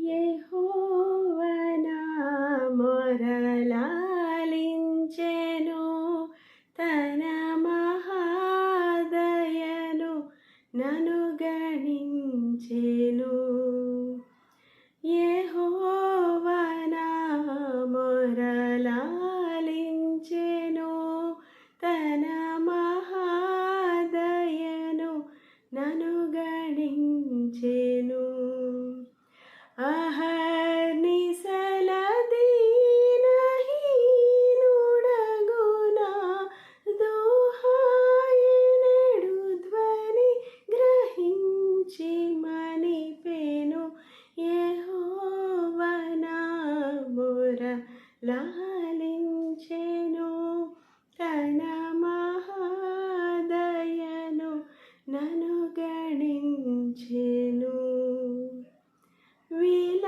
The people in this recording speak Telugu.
యెహోవా నా మొరలాలించెను, తన మహాదయను నన్ను గణించెను. యెహోవా నా మొరలాలించెను, తన మహాదయను నన్ను గణించెను. అహర్నిశల దీనహీనుడగు నా దోహాయెనడు ధ్వని గ్రహించి మనిపెను. యెహోవా నా మొరలాలించెను, తన మహాదయను నన్ను గణించెను. విలాపములకు